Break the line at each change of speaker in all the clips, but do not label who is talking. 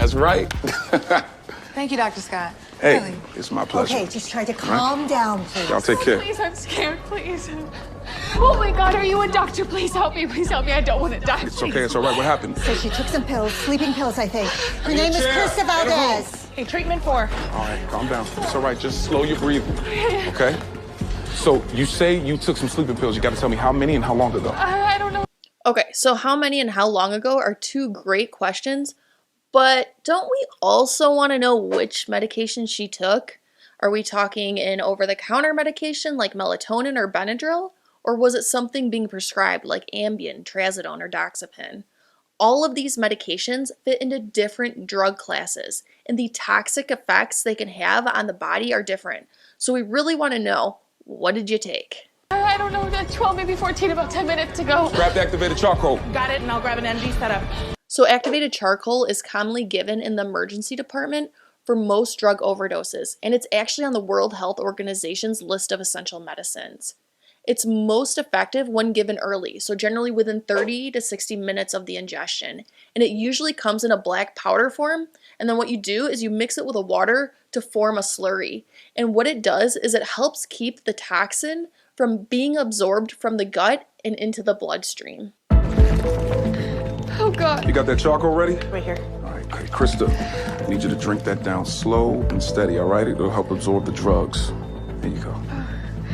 That's right.
Thank you, Dr. Scott.
Hey,
Really?
it's my pleasure.
Okay, just try to calm down, please.
Y'all take care.
Please, I'm scared, please. Oh my God, are you a doctor? Please help me, I don't want to die.
It's okay, it's all right. What happened?
So she took some pills, sleeping pills, I think. Her name is
chair.
Krista Valdez.
Hey, treatment for.
All right, calm down. It's all right, just slow your breathing, okay? So you say you took some sleeping pills. You got to tell me how many and how long ago.
I don't know.
Okay, so how many and how long ago are two great questions, but don't we also want to know which medication she took? Are we talking an over-the-counter medication like melatonin or Benadryl? Or was it something being prescribed like Ambien, Trazodone, or Doxepin? All of these medications fit into different drug classes, and the toxic effects they can have on the body are different. So we really want to know, what did you take?
I don't know, 12, maybe 14, about 10 minutes to go.
Grab the activated charcoal.
Got it, and I'll grab an NV setup.
So activated charcoal is commonly given in the emergency department for most drug overdoses, and it's actually on the World Health Organization's list of essential medicines. It's most effective when given early, so generally within 30 to 60 minutes of the ingestion. And it usually comes in a black powder form, and then what you do is you mix it with a water to form a slurry. And what it does is it helps keep the toxin from being absorbed from the gut and into the bloodstream.
Oh God.
You got that charcoal ready?
Right here.
All right, okay. Krista, I need you to drink that down slow and steady, all right? It'll help absorb the drugs. There you go.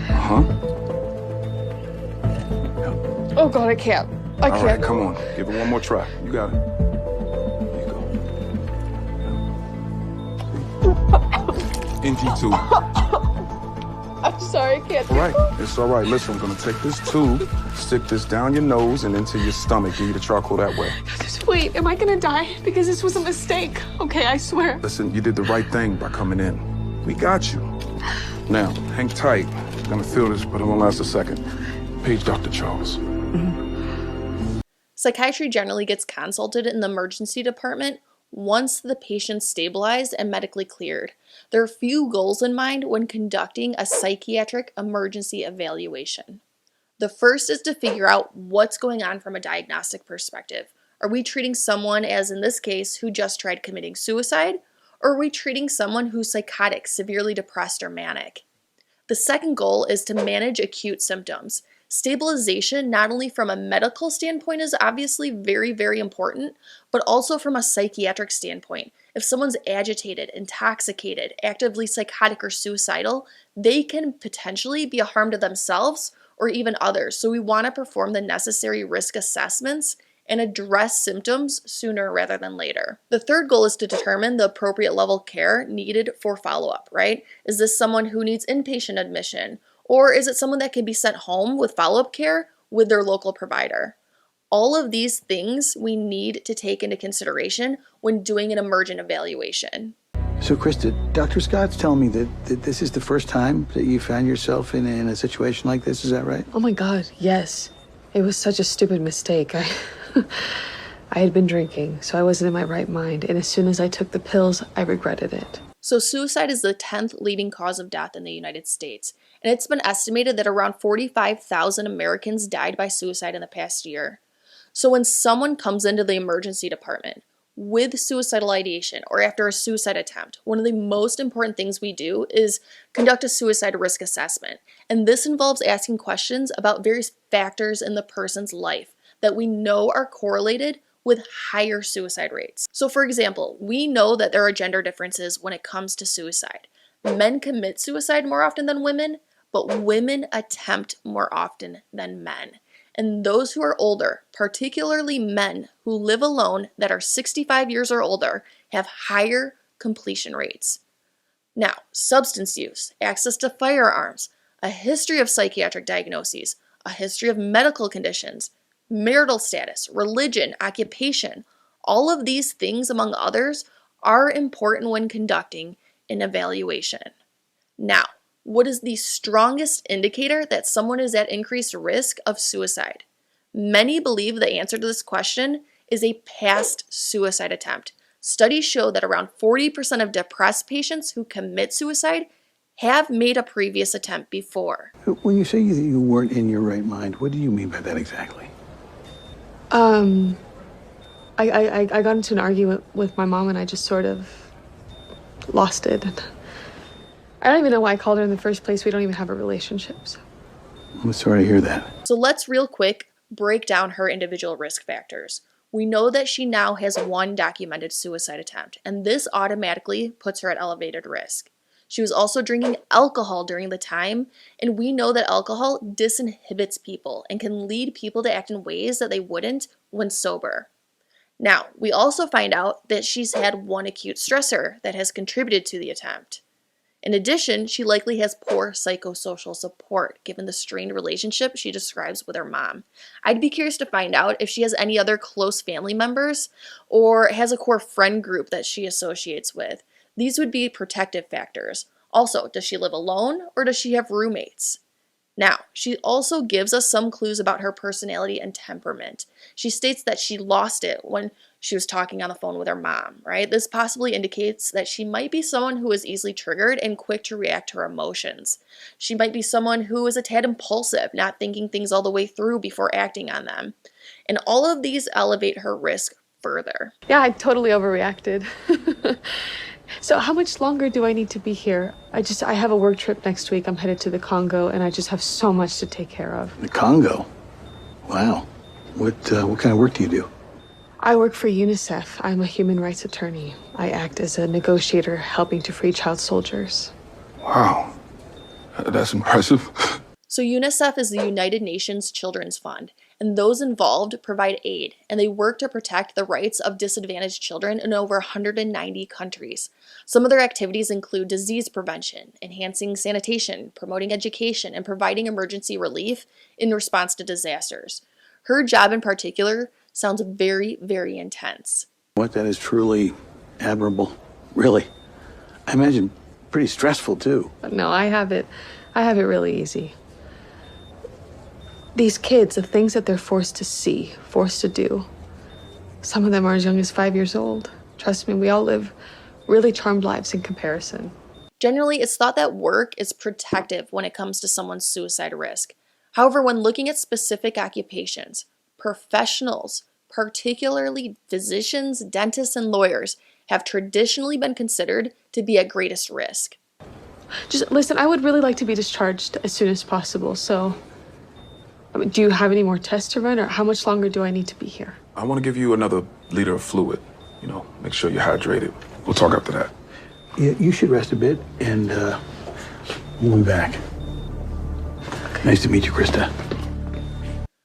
Uh-huh.
Oh God, I can't. I
All
can't.
right, come on. Give it one more try. You got it. There you go. NG2.
I'm sorry, I can't.
All right, it's all right. Listen, I'm gonna take this tube, stick this down your nose and into your stomach. Give you the charcoal that way.
Just wait, am I gonna die? Because this was a mistake. Okay, I swear.
Listen, you did the right thing by coming in. We got you. Now, hang tight. I'm gonna feel this, but it won't last a second. Page Dr. Charles.
Psychiatry generally gets consulted in the emergency department once the patient's stabilized and medically cleared. There are a few goals in mind when conducting a psychiatric emergency evaluation. The first is to figure out what's going on from a diagnostic perspective. Are we treating someone, as in this case, who just tried committing suicide? Or are we treating someone who's psychotic, severely depressed, or manic? The second goal is to manage acute symptoms. Stabilization, not only from a medical standpoint, is obviously very, very important, but also from a psychiatric standpoint. If someone's agitated, intoxicated, actively psychotic, or suicidal, they can potentially be a harm to themselves or even others. So we want to perform the necessary risk assessments and address symptoms sooner rather than later. The third goal is to determine the appropriate level of care needed for follow-up, right? Is this someone who needs inpatient admission? Or is it someone that can be sent home with follow-up care with their local provider? All of these things we need to take into consideration when doing an emergent evaluation.
So, Krista, Dr. Scott's telling me that this is the first time that you found yourself in a situation like this. Is that right?
Oh my God, yes. It was such a stupid mistake. I had been drinking, so I wasn't in my right mind. And as soon as I took the pills, I regretted it.
So suicide is the 10th leading cause of death in the United States. And it's been estimated that around 45,000 Americans died by suicide in the past year. So when someone comes into the emergency department with suicidal ideation or after a suicide attempt, one of the most important things we do is conduct a suicide risk assessment. And this involves asking questions about various factors in the person's life that we know are correlated with higher suicide rates. So for example, we know that there are gender differences when it comes to suicide. Men commit suicide more often than women, but women attempt more often than men. And those who are older, particularly men who live alone that are 65 years or older, have higher completion rates. Now, substance use, access to firearms, a history of psychiatric diagnoses, a history of medical conditions, marital status, religion, occupation, all of these things, among others, are important when conducting an evaluation. Now, what is the strongest indicator that someone is at increased risk of suicide? Many believe the answer to this question is a past suicide attempt. Studies show that around 40% of depressed patients who commit suicide have made a previous attempt before.
When you say that you weren't in your right mind, what do you mean by that exactly?
I got into an argument with my mom and I just sort of lost it. I don't even know why I called her in the first place. We don't even have a relationship. So.
I'm sorry to hear that.
So let's real quick break down her individual risk factors. We know that she now has one documented suicide attempt, and this automatically puts her at elevated risk. She was also drinking alcohol during the time, and we know that alcohol disinhibits people and can lead people to act in ways that they wouldn't when sober. Now, we also find out that she's had one acute stressor that has contributed to the attempt. In addition, she likely has poor psychosocial support given the strained relationship she describes with her mom. I'd be curious to find out if she has any other close family members or has a core friend group that she associates with. These would be protective factors. Also, does she live alone or does she have roommates? Now, she also gives us some clues about her personality and temperament. She states that she lost it when she was talking on the phone with her mom, right? This possibly indicates that she might be someone who is easily triggered and quick to react to her emotions. She might be someone who is a tad impulsive, not thinking things all the way through before acting on them. And all of these elevate her risk further.
Yeah, I totally overreacted. So how much longer do I need to be here? I have a work trip next week. I'm headed to the Congo, and I just have so much to take care of.
The Congo? Wow. What kind of work do you do?
I work for UNICEF. I'm a human rights attorney. I act as a negotiator helping to free child soldiers.
Wow. That's impressive.
So UNICEF is the United Nations Children's Fund, and those involved provide aid, and they work to protect the rights of disadvantaged children in over 190 countries. Some of their activities include disease prevention, enhancing sanitation, promoting education, and providing emergency relief in response to disasters. Her job in particular sounds very, very intense.
What, that is truly admirable. Really. I imagine pretty stressful, too.
No, I have it really easy. These kids, the things that they're forced to see, forced to do. Some of them are as young as 5 years old. Trust me, we all live really charmed lives in comparison.
Generally, it's thought that work is protective when it comes to someone's suicide risk. However, when looking at specific occupations, professionals, particularly physicians, dentists, and lawyers, have traditionally been considered to be at greatest risk.
Just listen, I would really like to be discharged as soon as possible, so do you have any more tests to run, or how much longer do I need to be here?
I want to give you another liter of fluid. Make sure you're hydrated. We'll talk after that.
Yeah, you should rest a bit, and we'll be back. Nice to meet you, Krista.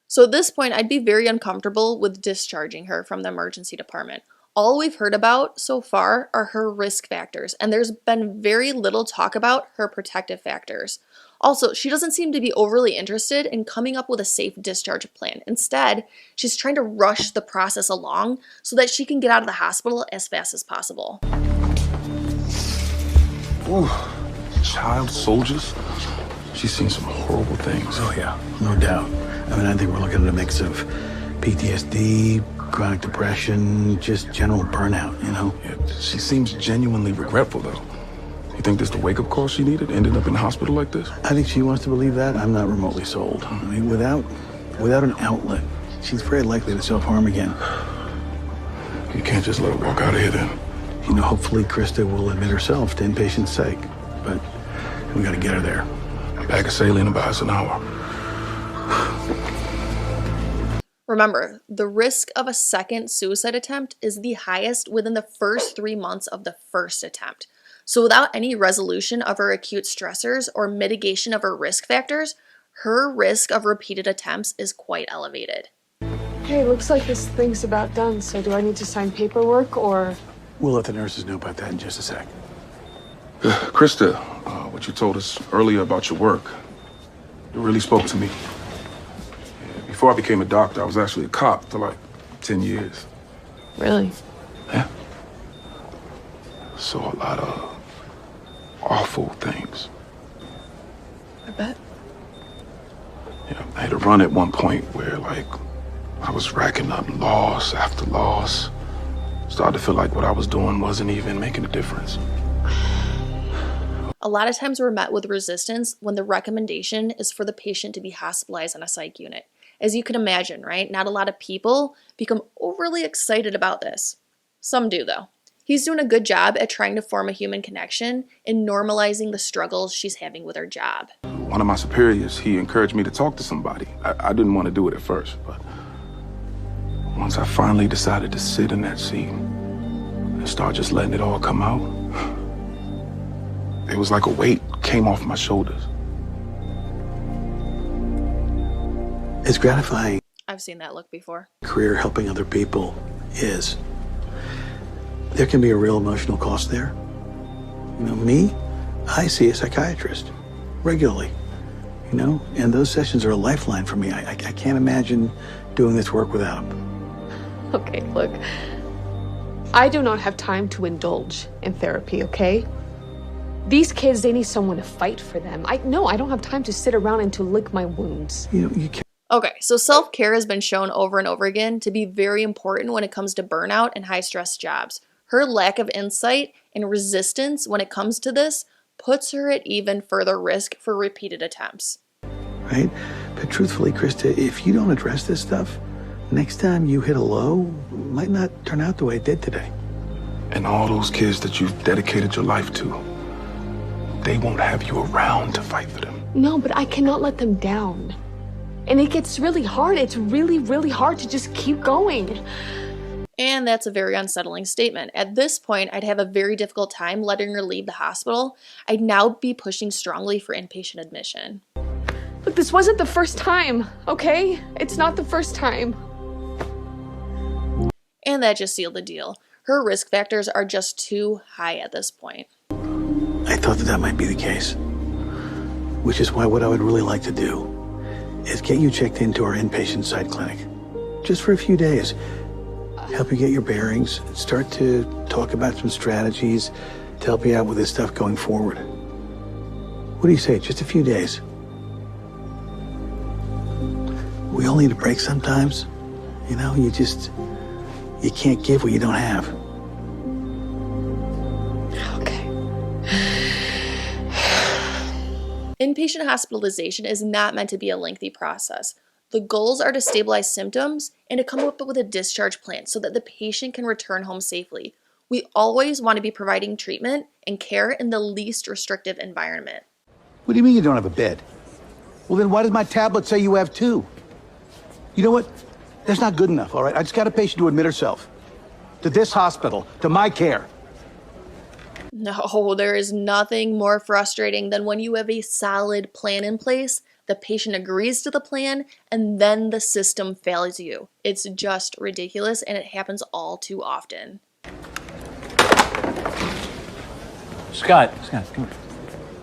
So at this point, I'd be very uncomfortable with discharging her from the emergency department. All we've heard about so far are her risk factors, and there's been very little talk about her protective factors. Also, she doesn't seem to be overly interested in coming up with a safe discharge plan. Instead, she's trying to rush the process along so that she can get out of the hospital as fast as possible.
Ooh, child soldiers? She's seen some horrible things.
Oh, yeah, no doubt. I think we're looking at a mix of PTSD, chronic depression, just general burnout,
Yeah, she seems genuinely regretful, though. You think this the wake-up call she needed, ended up in the hospital like this?
I think she wants to believe that. I'm not remotely sold. Without an outlet, she's very likely to self-harm again.
You can't just let her walk out of here, then.
Hopefully Krista will admit herself to inpatient psych, but we gotta get her there.
Bag of saline about us an hour.
Remember, the risk of a second suicide attempt is the highest within the first 3 months of the first attempt. So without any resolution of her acute stressors or mitigation of her risk factors, her risk of repeated attempts is quite elevated.
Hey, looks like this thing's about done, so do I need to sign paperwork, or?
We'll let the nurses know about that in just a sec.
Krista, what you told us earlier about your work, it really spoke to me. Before I became a doctor, I was actually a cop for like 10 years.
Really?
Yeah. Saw a lot of awful things.
I bet.
I had a run at one point where, I was racking up loss after loss. Started to feel like what I was doing wasn't even making a difference.
A lot of times we're met with resistance when the recommendation is for the patient to be hospitalized on a psych unit. As you can imagine, right? Not a lot of people become overly excited about this. Some do, though. He's doing a good job at trying to form a human connection and normalizing the struggles she's having with her job.
One of my superiors, he encouraged me to talk to somebody. I didn't want to do it at first, but once I finally decided to sit in that seat and start just letting it all come out, it was like a weight came off my shoulders.
As gratifying
I've seen that look before.
career helping other people is, there can be a real emotional cost there. You know, me, I see a psychiatrist regularly, you know, and those sessions are a lifeline for me. I can't imagine doing this work without them.
Okay, look. I do not have time to indulge in therapy, okay? These kids, they need someone to fight for them. I don't have time to sit around and to lick my wounds.
You know, you can't.
Okay, so self-care has been shown over and over again to be very important when it comes to burnout and high-stress jobs. Her lack of insight and resistance when it comes to this puts her at even further risk for repeated attempts.
Right? But truthfully, Krista, if you don't address this stuff, next time you hit a low, it might not turn out the way it did today.
And all those kids that you've dedicated your life to, they won't have you around to fight for them.
No, but I cannot let them down. And it gets really hard. It's really, really hard to just keep going.
And that's a very unsettling statement. At this point, I'd have a very difficult time letting her leave the hospital. I'd now be pushing strongly for inpatient admission.
Look, this wasn't the first time, okay? It's not the first time.
And that just sealed the deal. Her risk factors are just too high at this point.
I thought that might be the case. Which is why what I would really like to do is get you checked into our inpatient site clinic. Just for a few days. Help you get your bearings, start to talk about some strategies to help you out with this stuff going forward. What do you say, just a few days? We all need a break sometimes. You know, you can't give what you don't have.
Okay.
Inpatient hospitalization is not meant to be a lengthy process. The goals are to stabilize symptoms and to come up with a discharge plan so that the patient can return home safely. We always want to be providing treatment and care in the least restrictive environment.
What do you mean you don't have a bed? Well, then why does my tablet say you have two? You know what? That's not good enough, all right? I just got a patient to admit herself to this hospital, to my care.
No, there is nothing more frustrating than when you have a solid plan in place, the patient agrees to the plan, and then the system fails you. It's just ridiculous, and it happens all too often.
Scott, come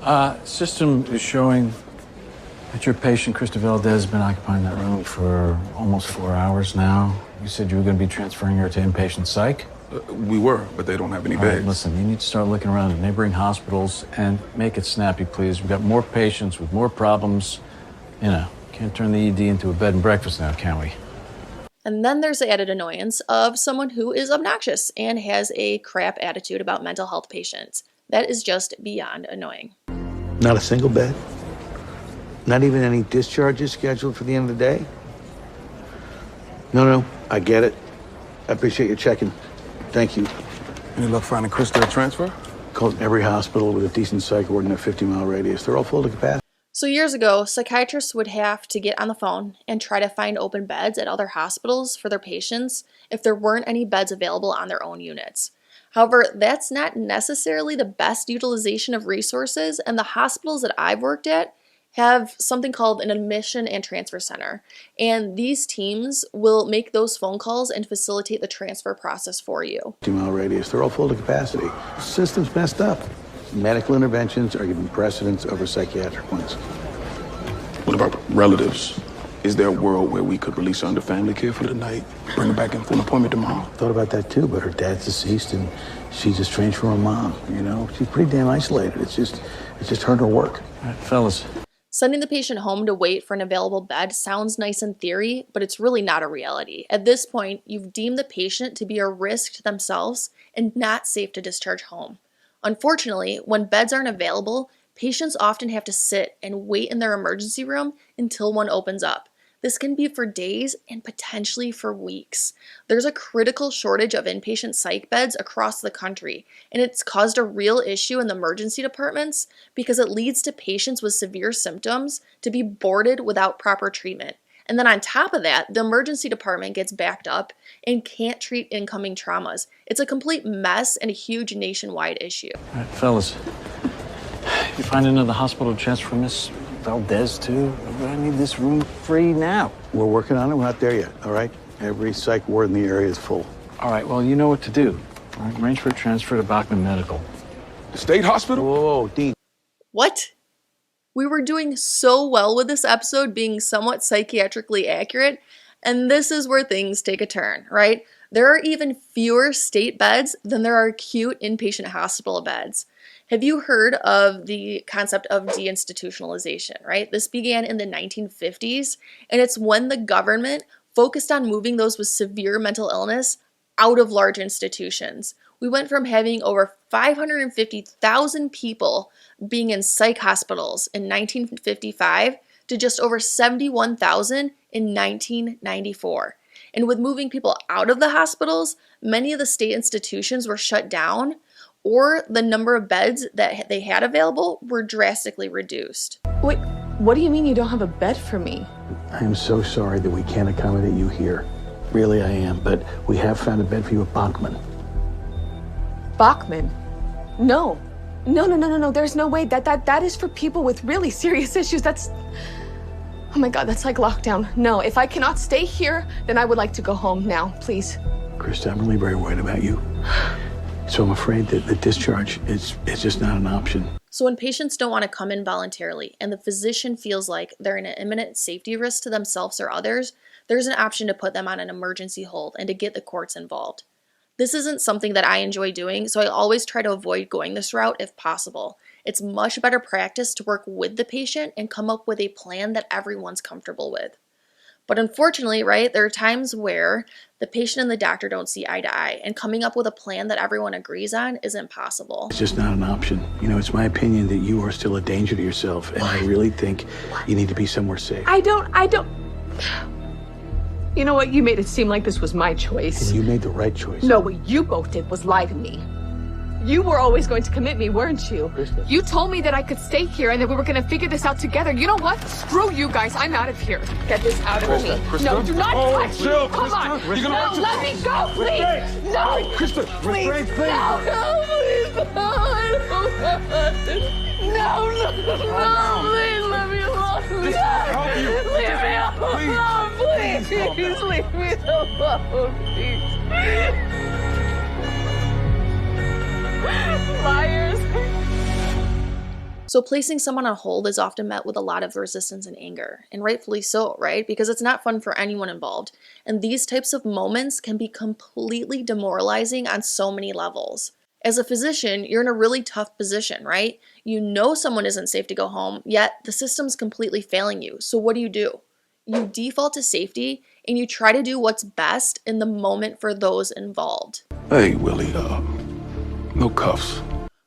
here. System is showing that your patient, Krista Valdez, has been occupying that room for almost 4 hours now. You said you were going to be transferring her to inpatient psych?
We were, but they don't have any
All right,
beds.
listen, you need to start looking around at neighboring hospitals and make it snappy, please. We've got more patients with more problems. You know, can't turn the ED into a bed and breakfast now, can we?
And then there's the added annoyance of someone who is obnoxious and has a crap attitude about mental health patients. That is just beyond annoying.
Not a single bed? Not even any discharges scheduled for the end of the day? No, I get it. I appreciate you checking. Thank you.
Any luck finding Krista a transfer?
Called every hospital with a decent psych ward in a 50-mile radius. They're all full to capacity.
So years ago, psychiatrists would have to get on the phone and try to find open beds at other hospitals for their patients if there weren't any beds available on their own units. However, that's not necessarily the best utilization of resources, and the hospitals that I've worked at have something called an admission and transfer center. And these teams will make those phone calls and facilitate the transfer process for you.
50-mile radius. They're all full to capacity. The system's messed up. Medical interventions are given precedence over psychiatric ones.
What about relatives? Is there a world where we could release her under family care for the night, bring her back in for an appointment tomorrow?
Thought about that too, but her dad's deceased and she's estranged from her mom, you know? She's pretty damn isolated. It's just her and her work. All right, fellas.
Sending the patient home to wait for an available bed sounds nice in theory, but it's really not a reality. At this point, you've deemed the patient to be a risk to themselves and not safe to discharge home. Unfortunately, when beds aren't available, patients often have to sit and wait in their emergency room until one opens up. This can be for days and potentially for weeks. There's a critical shortage of inpatient psych beds across the country, and it's caused a real issue in the emergency departments because it leads to patients with severe symptoms to be boarded without proper treatment. And then on top of that, the emergency department gets backed up and can't treat incoming traumas. It's a complete mess and a huge nationwide issue.
All right, fellas, you find another hospital transfer Miss Valdez too? I need this room free now.
We're working on it. We're not there yet, all right? Every psych ward in the area is full.
All right, well, you know what to do. All right, arrange for a transfer to Bachman Medical.
The state hospital?
Whoa, Dean.
What? We were doing so well with this episode being somewhat psychiatrically accurate, and this is where things take a turn, right? There are even fewer state beds than there are acute inpatient hospital beds. Have you heard of the concept of deinstitutionalization, right? This began in the 1950s, and it's when the government focused on moving those with severe mental illness out of large institutions. We went from having over 550,000 people being in psych hospitals in 1955 to just over 71,000 in 1994. And with moving people out of the hospitals, many of the state institutions were shut down, or the number of beds that they had available were drastically reduced.
Wait, what do you mean you don't have a bed for me?
I am so sorry that we can't accommodate you here. Really, I am, but we have found a bed for you at Bachman.
Bachman? No. No. There's no way. That is for people with really serious issues. Oh my God, that's like lockdown. No, if I cannot stay here, then I would like to go home now, please.
Krista, I'm really very worried about you. So I'm afraid that the discharge is just not an option.
So when patients don't want to come in voluntarily and the physician feels like they're in an imminent safety risk to themselves or others, there's an option to put them on an emergency hold and to get the courts involved. This isn't something that I enjoy doing, so I always try to avoid going this route if possible. It's much better practice to work with the patient and come up with a plan that everyone's comfortable with. But unfortunately, right, there are times where the patient and the doctor don't see eye to eye, and coming up with a plan that everyone agrees on isn't possible.
It's just not an option. You know, it's my opinion that you are still a danger to yourself, and I really think you need to be somewhere safe.
I don't. You know what? You made it seem like this was my choice.
And you made the right choice.
No, what you both did was lie to me. You were always going to commit me, weren't you?
Krista.
You told me that I could stay here and that we were going to figure this out together. You know what? Screw you guys. I'm out of here. Get this out of me.
Krista.
No, do not touch me.
chill,
Come
Krista.
on.
You're gonna
No, let me go, please. No.
Krista,
Please.
restraint, please.
No, please. No, please, let me alone.
This will help you.
Leave me alone, please. Please, leave me alone, please. Liars.
So placing someone on hold is often met with a lot of resistance and anger, and rightfully so, right? Because it's not fun for anyone involved. And these types of moments can be completely demoralizing on so many levels. As a physician, you're in a really tough position, right? You know someone isn't safe to go home, yet the system's completely failing you. So what do? You default to safety, and you try to do what's best in the moment for those involved.
Hey, Willie, no cuffs.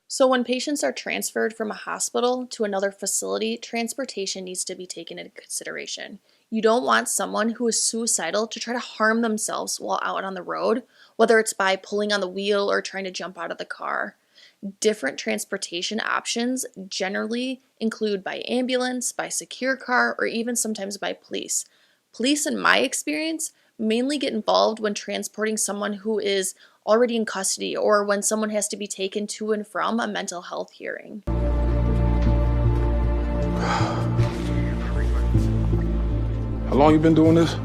So when patients are transferred from a hospital to another facility, transportation needs to be taken into consideration. You don't want someone who is suicidal to try to harm themselves while out on the road, whether it's by pulling on the wheel or trying to jump out of the car. Different transportation options generally include by ambulance, by secure car, or even sometimes by police. Police, in my experience, mainly get involved when transporting someone who is already in custody or when someone has to be taken to and from a mental health hearing.
How long you been doing this?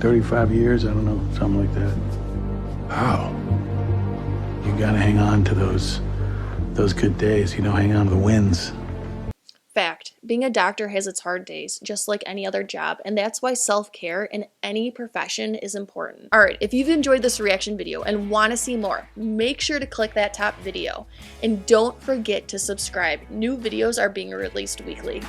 35 years, I don't know, something like that.
How?
You gotta hang on to those good days, hang on to the wins.
Fact, being a doctor has its hard days, just like any other job, and that's why self-care in any profession is important. Alright, if you've enjoyed this reaction video and want to see more, make sure to click that top video. And don't forget to subscribe. New videos are being released weekly.